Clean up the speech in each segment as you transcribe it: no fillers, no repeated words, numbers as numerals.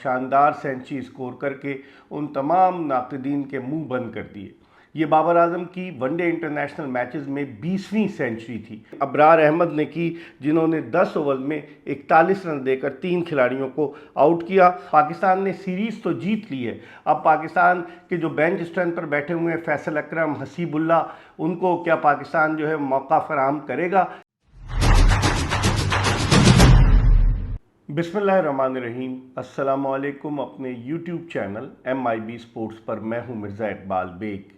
शानदार century score करके उन तमाम नाक़दीन के मुंह बंद कर दिए। ये बाबर आजम की वनडे इंटरनेशनल मैचेस में 20वीं सेंचुरी थी। अबरार अहमद ने की, जिन्होंने 10 ओवर में 41 रन देकर 3 खिलाड़ियों को आउट किया। पाकिस्तान ने सीरीज़ तो जीत ली है। अब पाकिस्तान के जो बेंच स्ट्रेंथ पर बैठे हुए हैं फैसल अकरम, हसीबुल्ला, उनको क्या पाकिस्तान जो है मौका फराहम करेगा? बिस्मिल्लाहिर्रहमानिर्रहीम। अस्सलामुअलैकुम। अपने यूट्यूब चैनल MIB स्पोर्ट्स पर मैं हूं मिर्ज़ा इकबाल बेग।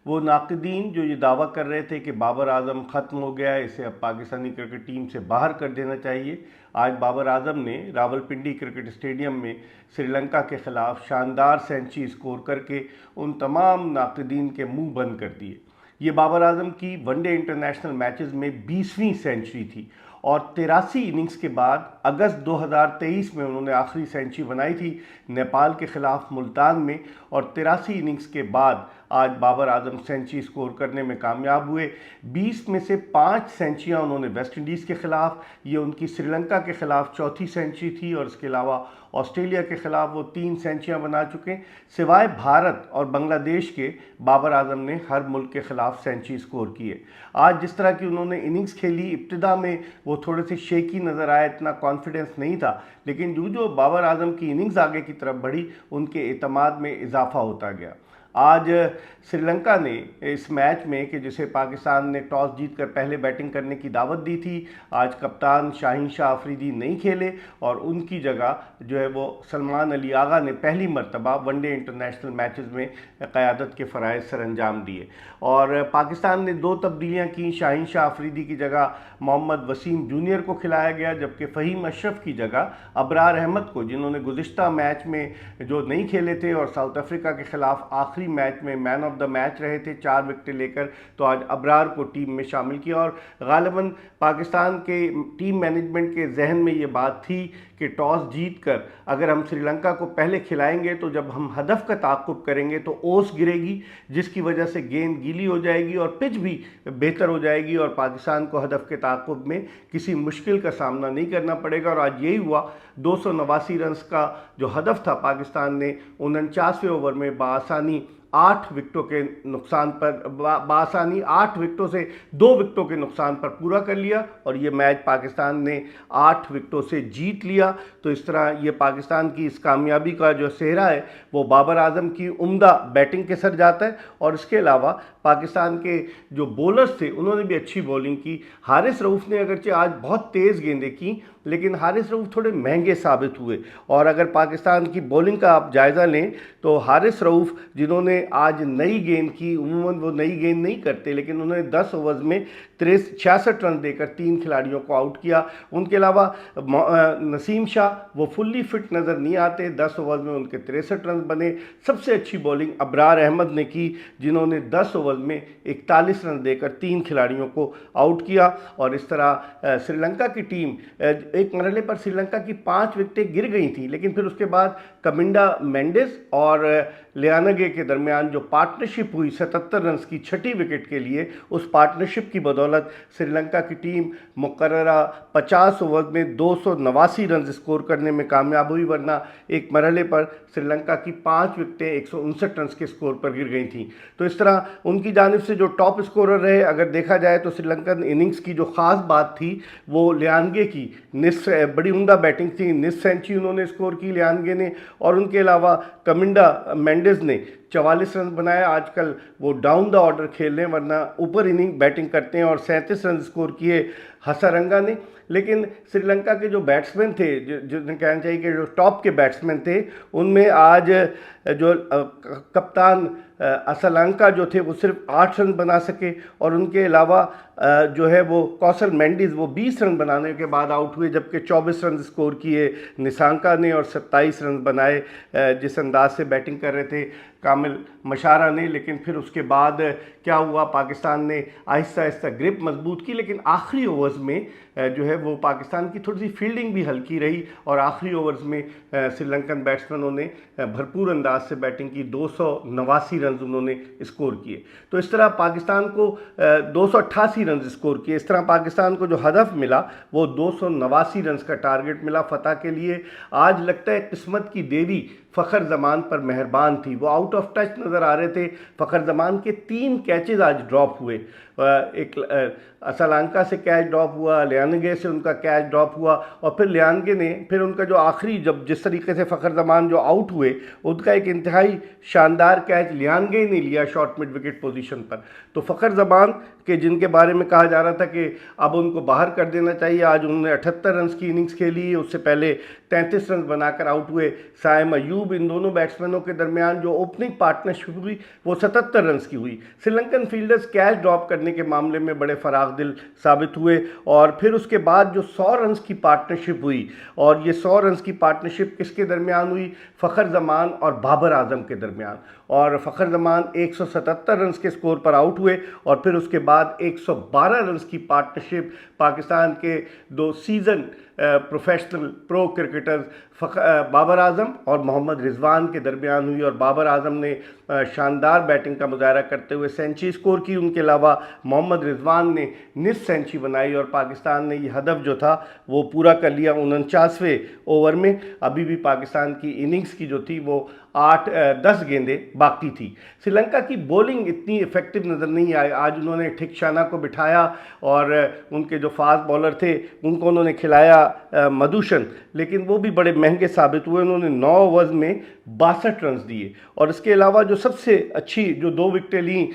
वो नाक़दीन जो ये दावा कर रहे थे कि बाबर आजम ख़त्म हो गया है, इसे अब पाकिस्तानी क्रिकेट टीम से बाहर कर देना चाहिए, आज बाबर आजम ने रावलपिंडी क्रिकेट स्टेडियम में श्रीलंका के ख़िलाफ़ शानदार सेंचुरी स्कोर करके उन तमाम नाक़दीन के मुंह बंद कर दिए। ये बाबर आजम की वनडे इंटरनेशनल मैचेस में 20वीं सेंचुरी थी और 83 इनिंग्स के बाद अगस्त 2023 में उन्होंने आखिरी सेंचुरी बनाई थी नेपाल के ख़िलाफ़ मुल्तान में। और 83 इनिंग्स के बाद आज बाबर आजम सेंचुरी स्कोर करने में कामयाब हुए। 20 में से 5 सेंचुरियाँ उन्होंने वेस्ट इंडीज़ के ख़िलाफ़, ये उनकी श्रीलंका के ख़िलाफ़ चौथी सेंचुरी थी, और इसके अलावा ऑस्ट्रेलिया के ख़िलाफ़ वो 3 सेंचुरियाँ बना चुके। सिवाय भारत और बांग्लादेश के बाबर आजम ने हर मुल्क के ख़िलाफ़ सेंचुरी स्कोर किए। आज जिस तरह की उन्होंने इनिंग्स खेली, इब्तिदा में वो थोड़े से शेकी नज़र आए, इतना कॉन्फिडेंस नहीं था, लेकिन जो बाबर आजम की इनिंग्स आगे की तरफ बढ़ी, उनके एतमाद में इजाफा होता गया। आज श्रीलंका ने इस मैच में, कि जिसे पाकिस्तान ने टॉस जीतकर पहले बैटिंग करने की दावत दी थी, आज कप्तान शाहीन शाह अफरीदी नहीं खेले और उनकी जगह जो है वो सलमान अली आगा ने पहली मरतबा वनडे इंटरनेशनल मैचेस में क़यादत के फ़राइज़ सरअंजाम दिए। और पाकिस्तान ने 2 तब्दीलियाँ की। शाहीन शाह अफरीदी की जगह मोहम्मद वसीम जूनियर को खिलाया गया, जबकि फ़हीम अशरफ की जगह अबरार अहमद को, जिन्होंने गुज़िश्ता मैच में जो नहीं खेले थे और साउथ अफ्रीका के ख़िलाफ़ आखिरी मैच में मैन ऑफ द मैच रहे थे 4 विकेटें लेकर, तो आज अबरार को टीम में शामिल किया। और गालिबन पाकिस्तान के टीम मैनेजमेंट के जहन में ये बात थी कि टॉस जीतकर अगर हम श्रीलंका को पहले खिलाएंगे तो जब हम हदफ का ताक़ुब करेंगे तो ओस गिरेगी, जिसकी वजह से गेंद गीली हो जाएगी और पिच भी बेहतर हो जाएगी और पाकिस्तान को हदफ के ताक़ुब में किसी मुश्किल का सामना नहीं करना पड़ेगा। और आज यही हुआ। 289 रन का जो हदफ था, पाकिस्तान ने 49वें ओवर में बासानी 8 विकेटों के नुकसान पर बासानी 8 विकेटों से 2 विकेटों के नुकसान पर पूरा कर लिया और ये मैच पाकिस्तान ने 8 विकेटों से जीत लिया। तो इस तरह ये पाकिस्तान की इस कामयाबी का जो सेहरा है वो बाबर आजम की उम्दा बैटिंग के सर जाता है। और इसके अलावा पाकिस्तान के जो बॉलर्स थे उन्होंने भी अच्छी बॉलिंग की। हारिस रऊफ़ ने अगरचे आज बहुत तेज़ गेंदें की, लेकिन हारिस रऊफ़ थोड़े महंगे साबित हुए। और अगर पाकिस्तान की बॉलिंग का आप जायज़ा लें तो हारिस रऊफ़, जिन्होंने आज नई गेंद की, उमूमन वो नई गेंद नहीं करते, लेकिन उन्होंने 10 ओवर्स में 66 रन देकर 3 खिलाड़ियों को आउट किया। उनके अलावा नसीम शाह वो फुल्ली फिट नज़र नहीं आते, 10 ओवर में उनके 63 रन बने। सबसे अच्छी बॉलिंग अबरार अहमद ने की, जिन्होंने 10 ओवर में 41 रन देकर 3 खिलाड़ियों को आउट किया। और इस तरह श्रीलंका की टीम, एक मरहले पर श्रीलंका की 5 विकेटें गिर गई थी, लेकिन फिर उसके बाद कमिंडा मेंडिस और लियानगे के दरमियान जो पार्टनरशिप हुई 77 रन की 6ठी विकेट के लिए, उस पार्टनरशिप की बदौलत श्रीलंका की टीम मुकर्ररा 50 ओवर में 289 रन स्कोर करने में कामयाब हुई, वरना एक मरहले पर श्रीलंका की 5 विकेटें 159 रन के स्कोर पर गिर गई थी। तो इस तरह उनकी जानिब से जो टॉप स्कोरर रहे, अगर देखा जाए तो श्रीलंकन इनिंग्स की जो ख़ास बात थी वो लियानगे की बड़ी उम्दा बैटिंग थी। निस सेंचुरी उन्होंने स्कोर की लियानगे ने, और उनके अलावा कमिंडा मेंडिस ने 44 रन बनाया। आजकल वो डाउन द ऑर्डर खेल रहे हैं, वरना ऊपर इनिंग बैटिंग करते हैं, और 37 रन स्कोर किए हसरंगा ने। लेकिन श्रीलंका के जो बैट्समैन थे, जिन्हें कहना चाहिए कि जो टॉप के बैट्समैन थे, उनमें आज जो कप्तान असलंका जो थे वो सिर्फ 8 रन बना सके, और उनके अलावा जो है वो कौशल मेंडिस वो 20 रन बनाने के बाद आउट हुए, जबकि 24 रन स्कोर किए निसांका ने और 27 रन बनाए जिस अंदाज से बैटिंग कर रहे थे कामिल मशारा ने। लेकिन फिर उसके बाद क्या हुआ, पाकिस्तान ने आहिस्ता आहिस्ता ग्रिप मजबूत की, लेकिन आखिरी ओवर्स में जो है वो पाकिस्तान की थोड़ी सी फील्डिंग भी हल्की रही और आखिरी ओवर्स में श्रीलंकन बैट्समैनों ने भरपूर अंदाज से बैटिंग की, 289 रन उन्होंने स्कोर किए। तो इस तरह पाकिस्तान को 288 रन स्कोर किए। इस तरह पाकिस्तान को जो हदफ मिला वो 289 रन का टारगेट मिला फतह के लिए। आज लगता है किस्मत की देवी फ़खर जमान पर मेहरबान थी। वो आउट ऑफ टच नज़र आ रहे थे। फ़खर जमान के 3 कैचेज आज ड्रॉप हुए। एक श्रीलंका से कैच ड्रॉप हुआ, लियानगे से उनका कैच ड्रॉप हुआ और फिर लियानगे ने फिर उनका जो आखिरी, जब जिस तरीके से फ़खर जमान जो आउट हुए, उनका एक इंतहाई शानदार कैच लियानगे ने लिया शॉर्ट मिड विकेट पोजीशन पर। तो फ़खर जमान के जिनके बारे में कहा जा रहा था कि अब उनको बाहर कर देना चाहिए, आज उन्होंने 78 रन की इनिंग्स खेली। उससे पहले 33 रन बनाकर आउट हुए। साइम अयूब, इन दोनों बैट्समैनों के दरमियान जो ओपनिंग पार्टनरशिप हुई वो 77 रन की हुई। श्रीलंकन फील्डर्स कैच ड्रॉप करने के मामले में बड़े फराग दिल साबित हुए और फिर उसके बाद जो 100 रन की पार्टनरशिप हुई, और ये 100 रन की पार्टनरशिप किसके दरमियान हुई? फ़खर जमान और बाबर आजम के दरमियान। और फ़खर जमान 177 रन के स्कोर पर आउट हुए और फिर उसके बाद 112 रन की पार्टनरशिप पाकिस्तान के 2 season professional pro cricketers Babar Azam और मोहम्मद रिजवान के दरमियान हुई। और बाबर आजम ने शानदार बैटिंग का मुजाहरा करते हुए सेंचुरी स्कोर की। उनके अलावा मोहम्मद रिजवान ने निस सेंचुरी बनाई और पाकिस्तान ने ये हदफ जो था वो पूरा कर लिया 49वें ओवर में। अभी भी पाकिस्तान की इनिंग्स की जो थी वो 8-10 गेंदें बाकी थी। श्रीलंका की बॉलिंग इतनी इफेक्टिव नज़र नहीं आई। आज उन्होंने ठिकशाना को बिठाया और उनके जो फास्ट बॉलर थे उनको उन्होंने खिलाया मधुशन, लेकिन वो भी बड़े महंगे साबित हुए। उन्होंने 9 ओवर्स में 62 रन दिए। और इसके अलावा जो सबसे अच्छी जो 2 विकेटें ली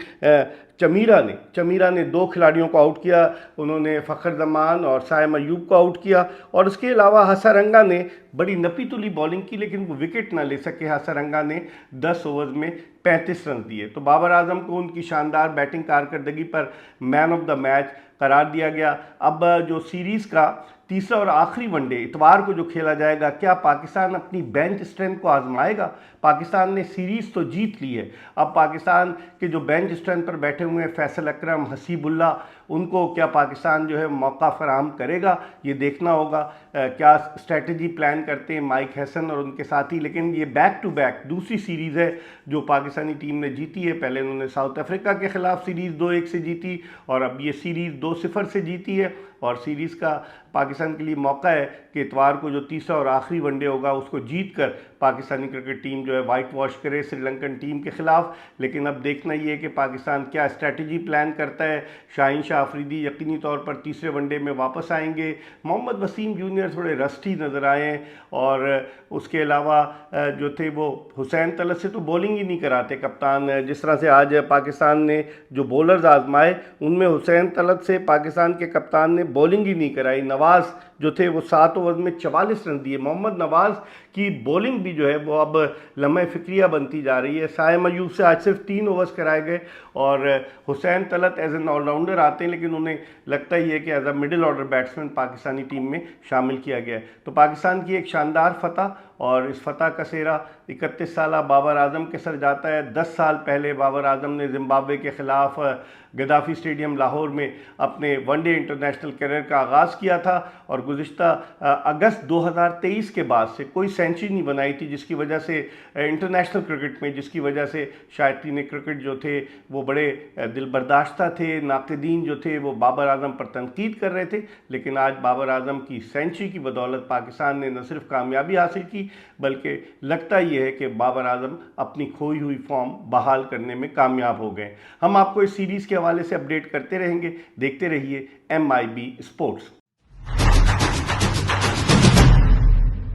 चमीरा ने 2 खिलाड़ियों को आउट किया। उन्होंने फ़खर जमान और साइम अयूब को आउट किया। और उसके अलावा हसारंगा ने बड़ी नपी तुली बॉलिंग की, लेकिन वो विकेट ना ले सके। हसारंगा ने 10 ओवर्स में 35 रन दिए। तो बाबर आजम को उनकी शानदार बैटिंग कारकर्दगी पर मैन ऑफ द मैच करार दिया गया। अब जो सीरीज़ का तीसरा और आखिरी वनडे इतवार को जो खेला जाएगा, क्या पाकिस्तान अपनी बेंच स्ट्रेंथ को आजमाएगा? पाकिस्तान ने सीरीज़ तो जीत ली है। अब पाकिस्तान के जो बेंच स्ट्रेंथ पर बैठे हुए हैं फैसल अकरम, हसीबुल्ला, उनको क्या पाकिस्तान जो है मौका फराहम करेगा, ये देखना होगा। क्या स्ट्रेटजी प्लान करते हैं माइक हैसन और उनके साथी। लेकिन ये बैक टू बैक दूसरी सीरीज़ है जो पाकिस्तानी टीम ने जीती है। पहले उन्होंने साउथ अफ्रीका के ख़िलाफ़ सीरीज़ 2-1 से जीती और अब ये सीरीज़ 2-0 से जीती है। और सीरीज़ का पाकिस्तान के लिए मौका है कि इतवार को जो तीसरा और आखिरी वनडे होगा उसको जीत कर पाकिस्तानी क्रिकेट टीम जो है वाइट वॉश करे श्रीलंकन टीम के ख़िलाफ़। लेकिन अब देखना ये है कि पाकिस्तान क्या स्ट्रैटेजी प्लान करता है। शाहीन शाह अफरीदी यकीनी तौर पर तीसरे वनडे में वापस आएंगे। मोहम्मद वसीम जूनियर थोड़े रस्टी नज़र आए हैं और उसके अलावा जो थे वो हुसैन तलत से तो बॉलिंग ही नहीं कराते कप्तान। जिस तरह से आज पाकिस्तान ने जो बॉलर्स आजमाए उनमें हुसैन तलत से पाकिस्तान के कप्तान ने बॉलिंग ही नहीं कराई। नवाज़ जो थे वो 7 ओवर में 44 रन दिए। मोहम्मद नवाज़ की बॉलिंग भी जो है वो अब लम्हे फिक्रिया बनती जा रही है। साइम अयूब से आज सिर्फ 3 ओवर्स कराए गए और Hussain Talat as an allrounder आते हैं, लेकिन उन्हें लगता ही है कि as a middle order batsman Pakistani team में शामिल किया गया है। तो पाकिस्तान की एक शानदार फतह और इस फतह का सेहरा 31 साल बाबर आजम के सर जाता है। 10 साल पहले बाबर आजम ने जिम्बाब्वे के ख़िलाफ़ गद्दाफ़ी स्टेडियम लाहौर में अपने वनडे इंटरनेशनल करियर का आगाज़ किया था और गुज़िश्ता अगस्त 2023 के बाद से कोई सेंचुरी नहीं बनाई थी, जिसकी वजह से इंटरनेशनल क्रिकेट में, जिसकी वजह से शायकीन क्रिकेट जो थे वो बड़े दिलबर्दाश्ता थे। नाक़दीन जो थे वो बाबर आजम पर तनकीद कर रहे थे, लेकिन आज बाबर आजम की सेंचुरी की बदौलत पाकिस्तान ने न सिर्फ कामयाबी हासिल की बल्कि लगता ये है कि बाबर आजम अपनी खोई हुई फॉर्म बहाल करने में कामयाब हो गए। हम आपको इस सीरीज़ के हवाले से अपडेट करते रहेंगे। देखते रहिए MIB स्पोर्ट्स।